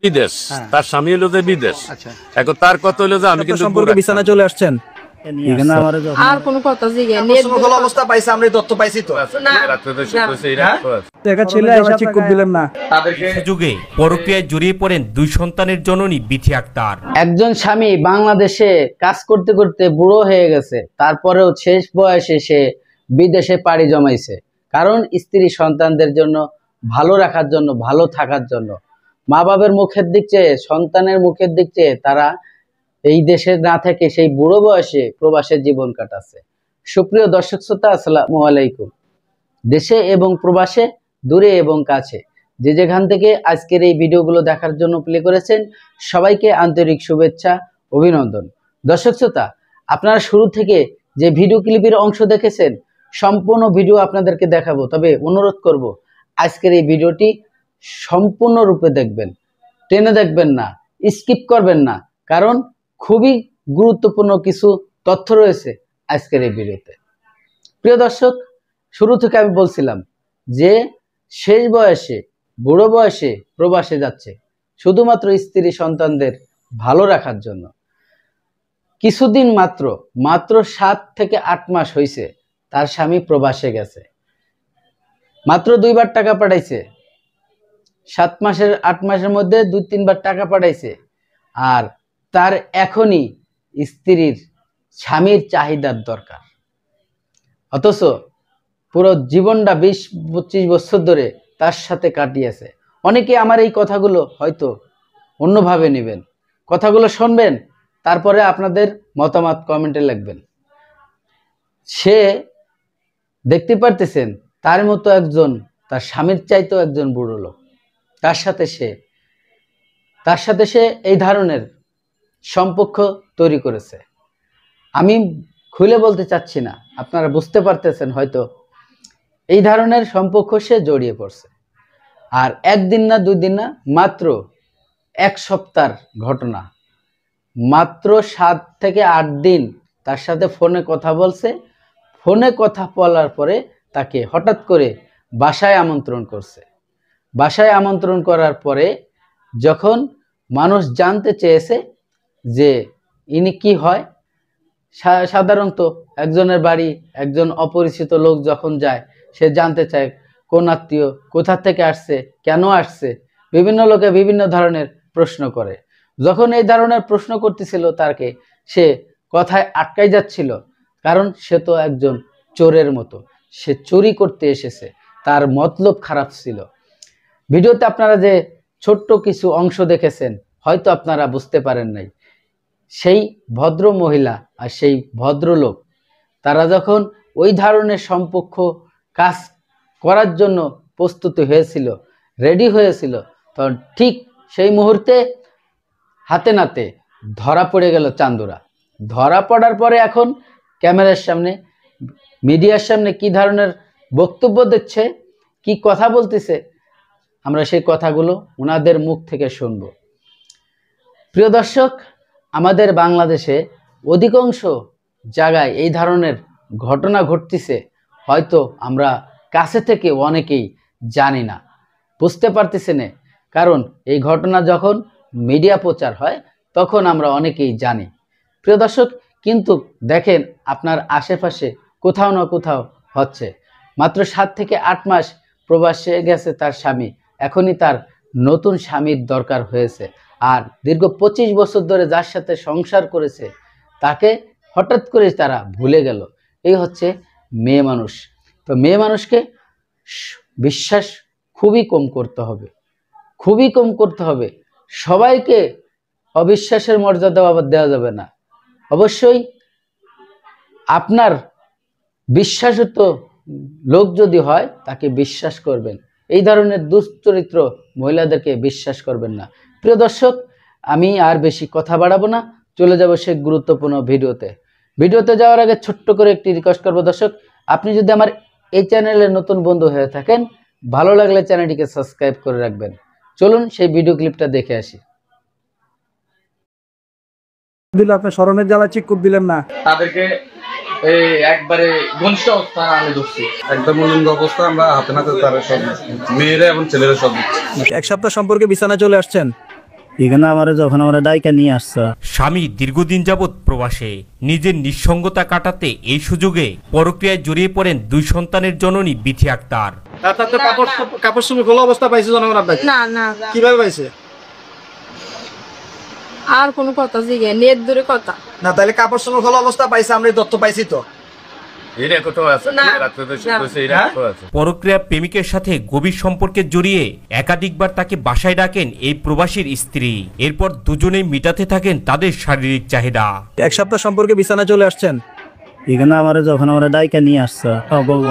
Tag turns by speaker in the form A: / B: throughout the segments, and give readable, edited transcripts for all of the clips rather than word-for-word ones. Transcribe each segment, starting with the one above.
A: বিদেশ, তার স্বামী হলো যে বিদেশ। এখন তার কথা হলো যে আমি কিন্তু
B: সম্পর্কে বিছানা চলে আসছেন।
C: আর কোনো কথা জিজ্ঞেস
B: অবস্থা পাইছে, আমরা তথ্য পাইছি তো।
C: দেখা
B: ছেলে এসে ঠিক করে দিলেন না।
D: যুগে পরকীয়ায় জড়িয়ে পড়েন দুই সন্তানের জননী বিথি আক্তার।
E: একজন স্বামী বাংলাদেশে কাজ করতে করতে বুড়ো হয়ে গেছে, তারপরেও শেষ বয়সে সে বিদেশে পাড়ি জমাইছে, কারণ স্ত্রী সন্তানদের জন্য ভালো রাখার জন্য, ভালো থাকার জন্য। মা বাবার মুখের দিক চেয়ে, সন্তানের মুখের দিক চেয়ে তারা এই দেশে না থেকে সেই বুড়ো বয়সে প্রবাসে জীবন কাটাচ্ছে। সুপ্রিয় দর্শক শ্রোতা, আসসালামু আলাইকুম। দেশে এবং প্রবাসে, দূরে এবং কাছে, যে যেখান থেকে আজকের এই ভিডিওগুলো দেখার জন্য প্লে করেছেন, সবাইকে আন্তরিক শুভেচ্ছা, অভিনন্দন। দর্শক শ্রোতা, আপনারা শুরু থেকে যে ভিডিও ক্লিপের অংশ দেখেছেন, সম্পূর্ণ ভিডিও আপনাদেরকে দেখাবো, তবে অনুরোধ করব আজকের এই ভিডিওটি সম্পূর্ণরূপে দেখবেন, টেনে দেখবেন না, স্কিপ করবেন না, কারণ খুবই গুরুত্বপূর্ণ কিছু তথ্য রয়েছে আজকের এই ভিডিওতে। প্রিয় দর্শক, শুরু থেকে আমি বলছিলাম যে শেষ বয়সে, বুড়ো বয়সে প্রবাসে যাচ্ছে শুধুমাত্র স্ত্রী সন্তানদের ভালো রাখার জন্য। কিছুদিন মাত্র 7 থেকে 8 মাস হয়েছে তার স্বামী প্রবাসে গেছে, মাত্র 2 বার টাকা পাঠাইছে। 8 মাসের মধ্যে 2-3 বার টাকা পাঠাইছে, আর তার এখনই স্ত্রীর, স্বামীর চাহিদার দরকার। অথচ পুরো জীবনটা 20-25 বছর ধরে তার সাথে কাটিয়েছে। অনেকে আমার এই কথাগুলো হয়তো অন্যভাবে নেবেন, কথাগুলো শুনবেন, তারপরে আপনাদের মতামত কমেন্টে লিখবেন। সে দেখতে পারতেছেন তার মতো একজন, তার স্বামীর চাইতেও একজন বুড়ো লোক, তার সাথে সে এই ধরনের সম্পর্ক তৈরি করেছে। আমি খুলে বলতে চাচ্ছি না, আপনারা বুঝতে পারতেছেন হয়তো। এই ধরনের সম্পর্ক সে জড়িয়ে পড়ছে, আর একদিন না 2 দিন না, মাত্র 1 সপ্তাহের ঘটনা। মাত্র 7 থেকে 8 দিন তার সাথে ফোনে কথা বলছে। ফোনে কথা বলার পরে তাকে হঠাৎ করে বাসায় আমন্ত্রণ করছে। বাসায় আমন্ত্রণ করার পরে যখন মানুষ জানতে চেয়েছে যে ইনি কি হয়, সাধারণত একজনের বাড়ি একজন অপরিচিত লোক যখন যায়, সে জানতে চায় কোন আত্মীয়, কোথা থেকে আসছে, কেন আসছে, বিভিন্ন লোকে বিভিন্ন ধরনের প্রশ্ন করে। যখন এই ধরনের প্রশ্ন করতেছিল তাকে, সে কথায় আটকাই যাচ্ছিল, কারণ সে তো একজন চোরের মতো, সে চুরি করতে এসেছে, তার মতলব খারাপ ছিল। ভিডিওতে আপনারা যে ছোট্ট কিছু অংশ দেখেছেন, হয়তো আপনারা বুঝতে পারেন নাই। সেই ভদ্র মহিলা আর সেই ভদ্রলোক, তারা যখন ওই ধরনের সম্পর্ক কাজ করার জন্য প্রস্তুত হয়েছিল, রেডি হয়েছিল, তখন ঠিক সেই মুহূর্তে হাতে নাতে ধরা পড়ে গেল চান্দুরা। ধরা পড়ার পরে এখন ক্যামেরার সামনে, মিডিয়ার সামনে কি ধরনের বক্তব্য দিচ্ছে, কি কথা বলতেছে, আমরা সেই কথাগুলো ওনাদের মুখ থেকে শুনব। প্রিয় দর্শক, আমাদের বাংলাদেশে অধিকাংশ জায়গায় এই ধরনের ঘটনা ঘটতেছে, হয়তো আমরা কাছে থেকে অনেকেই জানি না, বুঝতে পারতেছি না, কারণ এই ঘটনা যখন মিডিয়া প্রচার হয় তখন আমরা অনেকেই জানি। প্রিয় দর্শক, কিন্তু দেখেন আপনার আশেপাশে কোথাও না কোথাও হচ্ছে। মাত্র 7 থেকে 8 মাস প্রবাসে গেছে তার স্বামী, এখনই তার নতুন স্বামীর দরকার হয়েছে, আর দীর্ঘ 25 বছর ধরে যার সাথে সংসার করেছে তাকে হঠাৎ করে তারা ভুলে গেল। এই হচ্ছে মেয়ে মানুষ। তো মেয়ে মানুষকে বিশ্বাস খুবই কম করতে হবে, খুবই কম করতে হবে। সবাইকে অবিশ্বাসের মর্যাদা আবার দেওয়া যাবে না। অবশ্যই আপনার বিশ্বাসিত লোক যদি হয় তাকে বিশ্বাস করবেন, এই ধরনের দুশ্চরিত্র মহিলাদেরকে বিশ্বাস করবেন না। প্রিয় দর্শক, আমি আর বেশি কথা বাড়াবো না, চলে যাব সেই গুরুত্বপূর্ণ ভিডিওতে যাওয়ার আগে ছোট্ট করে একটি রিকোয়েস্ট করবো। দর্শক, আপনি যদি আমার এই চ্যানেলের নতুন বন্ধু হয়ে থাকেন, ভালো লাগলে চ্যানেলটিকে সাবস্ক্রাইব করে রাখবেন। চলুন সেই ভিডিও ক্লিপটা দেখে আসি।
B: দিল আপনি স্মরণের জ্বালা ঠিক করে দিলেন না।
F: তাদেরকে একবারে ঘনিষ্ঠ অবস্থা আমি ধরছি, একদম উলঙ্গ অবস্থা, আমরা হাতে নাতে তারা সব মেয়েরা এবং ছেলেরা সব।
B: 1 সপ্তাহ সম্পর্কে বিছানা চলে আসছেন।
C: এখানে আমার যখন আমরা ডাইকা নিয়ে আসছে
D: স্বামী দীর্ঘদিন যাবৎ প্রবাসে, নিজের নিঃসঙ্গতা কাটাতে এই সুযোগে পরক্রিয়ায় জড়িয়ে পড়েন 2 সন্তানের জননী বিথি আক্তার।
B: তাতে কাপড় চোপড় খোলা অবস্থা পাইছে জনগণ আপনাকে?
C: না না
B: কিভাবে পাইছে?
C: আর কোনো কথা জিগে নেট দূরে কথা
B: না তাহলে কাপড় চোপড় খোলা অবস্থা পাইছে, আমরা এই তথ্য পাইছি তো।
A: এই রেকর্ড আছে,
C: না।
A: রাত্রে তো শুনতেছি, এই রেকর্ড আছে।
D: পরক্রিয়া প্রেমিকের সাথে গভীর সম্পর্কে জড়িয়ে একাধিকবার তাকে বাসায় ডাকেন এই প্রবাসীর স্ত্রী। এরপর দুজনেই মিটাতে থাকেন তাদের শারীরিক চাহিদা।
B: 1 সপ্তাহ সম্পর্কে বিছানা চলে আসছেন?
C: এখানে আমার যখন আমরা ডাইকা নিয়ে আসছে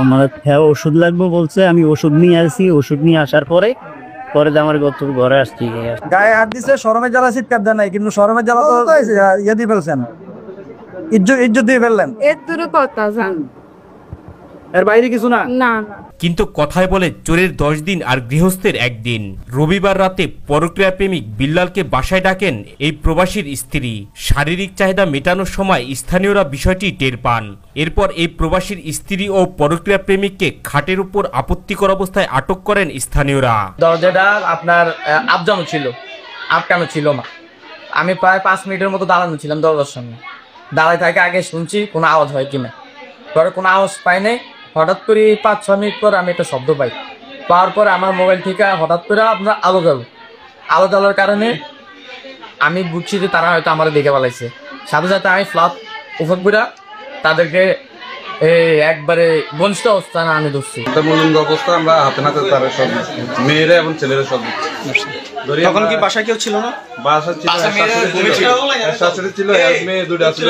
C: আমার হ্যাঁ ওষুধ লাগবে বলছে, আমি ওষুধ নিয়ে আসি। ওষুধ নিয়ে আসার পরে আমার ঘরে আসছি।
B: গায়ে হাত দিছে, শরমের জ্বালা চিৎকার দেন নাই, কিন্তু শরমের জ্বালা তো ইয়ে দিয়ে ফেলছেন, ইজ্জত দিয়ে ফেললেন।
C: এর দূরে কথা জান
B: এর বাইরে কিছু না।
C: না
D: কিন্তু কথায় বলে চোরের 10 দিন আর গৃহস্থের 1 দিন। রবিবার রাতে পরক্রিয়া প্রেমিক বিল্লালকে বাসায় ডাকেন এই প্রবাসীর স্ত্রী। শারীরিক চাহিদা মেটানোর সময় স্থানীয়রা বিষয়টি টের পান। এরপর এই প্রবাসীর স্ত্রী ও পরক্রিয়া প্রেমিককে খাটের উপর আপত্তিকর অবস্থায় আটক করেন স্থানীয়রা।
F: দরজাটা আপনার আবজানো ছিল, আটকানো ছিল না। আমি প্রায় 5 মিনিটের মতো দাঁড়ানো ছিলাম দরজার সামনে। দাঁড়ায় থাকে আগে শুনছি কোনো আওয়াজ হয় কিনা, পরে কোনো আওয়াজ পাই নাই। হঠাৎ করে 5-6 মিনিট পর আমি একটা শব্দ পাই। পাওয়ার পর আমার মোবাইল থেকে হঠাৎ করে আপনার আলো জ্বালার কারণে আমি বুঝছি যে তারা হয়তো আমার দেখে পালাইছে। সাথে সাথে আমি ফ্লাপ উপর করে তাদেরকে একবারে ঘনিষ্ঠ অবস্থানে আমি ধরছি।
G: মলিন অবস্থা, আমরা হাতে নাতে তারা সব মেয়েরা এবং ছেলেরা সব।
B: তখন কি বাসায় কেউ ছিল না?
G: বাসা ছিল, শাশুড়ি ছিল, এক মেয়ে, 2টা ছিল।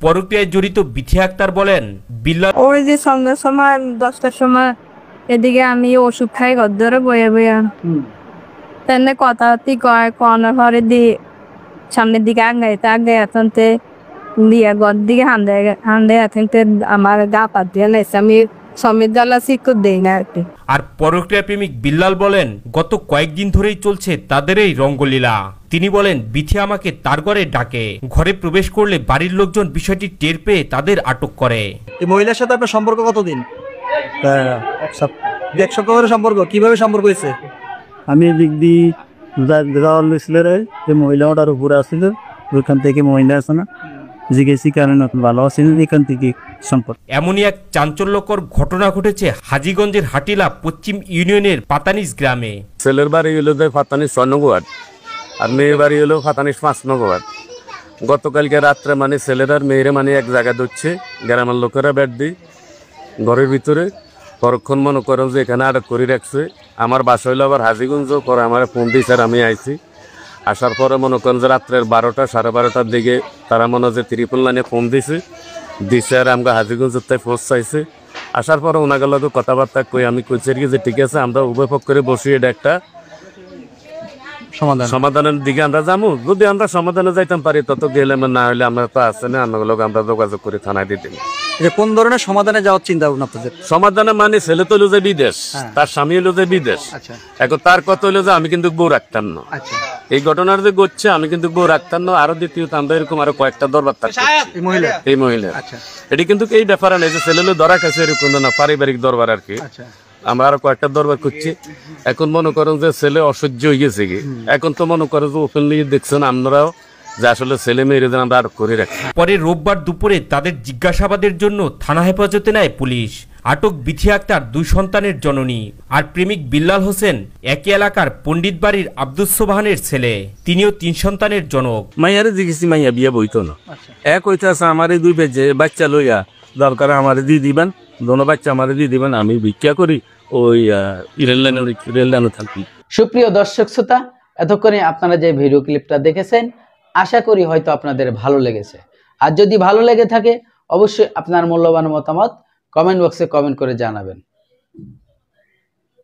D: পরক্রিয়ায় জড়িত বিথি আক্তার বলেন, বিল্লাল
H: ওই যে সন্ধ্যার সময় 10টার সময় এদিকে আমি ওষুধ খাই ঘর ধরে বয়ে তেমনি কথাবার্তি কয় কনার ঘরে দিয়ে সামনের দিকে আগে এখন দিয়ে ঘর দিকে হান্দে এখন আমার গা পাত দিয়ে নাইছে, আমি সমেত জ্বালা চিকুর দেই না আর কি।
D: আর পরক্রিয়া প্রেমিক বিল্লাল বলেন, গত কয়েকদিন ধরেই চলছে তাদের এই রঙ্গলীলা। তিনি বলেন, বিথি আমাকে তার ঘরে ডাকে, ঘরে প্রবেশ করলে বাড়ির লোকজন বিষয়টি টের পেয়ে তাদের আটক করে।
B: এই মহিলার সাথে আপনার সম্পর্ক কতদিন? 1 সপ্তাহের সম্পর্ক। কিভাবে সম্পর্ক হয়েছে?
C: আমি দিক দিয়ে ছিল রে, যে মহিলা ওটার উপরে আসছিল, ওইখান থেকে মহিলা আছে না জিজ্ঞেসি কারণ ভালো আছে, এখান থেকে সম্পর্ক।
D: এমনই এক চাঞ্চল্যকর ঘটনা ঘটেছে হাজীগঞ্জের হাটিলা পশ্চিম ইউনিয়নের পাতানিস গ্রামে।
A: ছেলের বাড়ি হলো ফাতানিস 6 নং ওয়ার্ড, আর মেয়ের বাড়ি হলো ফাতানিস 5 নং ওয়ার্ড। গতকালকে রাত্রে মানে ছেলেরা আর মেয়েরা মানে এক জায়গায় ধরছে, গ্রামের লোকেরা ব্যাট দিই ঘরের ভিতরে। পরক্ষণ মনে করেন যে এখানে আটক করে রাখছে। আমার বাসা হইলো আবার হাজীগঞ্জ, পরে আমার ফোন দিয়েছে, আমি আইছি। আসার পরে মনে করেন যে রাত্রের 12টা, 12:30টার দিকে তারা মনে হয় যে 3 লাইনে ফোন দিছে আর আমাকে হাজীগঞ্জের তাই ফোর্স চাইছে। আসার পরে ওনাদের লগে কথাবার্তা কই আমি কইছি যে ঠিক আছে, আমরা উভয় পক্ষে বসি এটা একটা সমাধানের দিকে আমরা যাবো। যদি আমরা সমাধানে যাইতাম পারি তত গেলে, না হলে আমরা তো আছে না, আমরা যোগাযোগ করে থানায় দিতে।
B: কোন ধরনের সমাধানে যাওয়ার চিন্তা ভাবনা আপনাদের?
A: সমাধানে মানে ছেলে তো হলো যে বিদেশ, তার স্বামী হলো যে বিদেশ। এখন তার কথা হলো যে আমি কিন্তু বউ রাখতাম না। এই ঘটনার যে ঘটছে আমি কিন্তু বউ রাখতাম না। আরো দ্বিতীয়ত আমরা এরকম আরো কয়েকটা দরবার থাকছে এই মহিলা। এটি কিন্তু এই ব্যাপারে নেই যে ছেলে হলো ধরা খাইছে এরকম না, পারিবারিক দরবার আর কি। আমরা আরো কয়েকটা দরবার করছি। এখন মনে করেন যে ছেলে অসহ্য হয়ে গেছে কি, এখন তো মনে করেন যে ওপেনলি দেখছেন আপনারাও যে আসলে ছেলে মেয়েদের আমরা আটক করে রাখি।
D: পরে রোববার দুপুরে তাদের জিজ্ঞাসাবাদের জন্য থানা হেফাজতে নেয় পুলিশ। আটক বিথি আক্তার 2 সন্তানের জননী। আর প্রেমিক বিল্লাল হোসেন একই এলাকার পণ্ডিত বাড়ির আব্দুস সোবহানের ছেলে, তিনিও 3 সন্তানের জনক।
A: মাইয়ারে জিজ্ঞেসি, মাইয়া বিয়ে বইতো না। এক হইতেছে আমার 2 বেজে বাচ্চা লইয়া দরকার আমার দিয়ে দিবেন, দোনো বাচ্চা আমার দিয়ে দিবেন, আমি ভিক্ষা করি ওই রেল লাইনে থাকি।
E: সুপ্রিয় দর্শক শ্রোতা, এতক্ষণে আপনারা যে ভিডিও ক্লিপটা দেখেছেন আশা করি হয়তো আপনাদের ভালো লেগেছে। আর যদি ভালো লেগে থাকে অবশ্যই আপনার মূল্যবান মতামত কমেন্ট বক্সে কমেন্ট করে জানাবেন।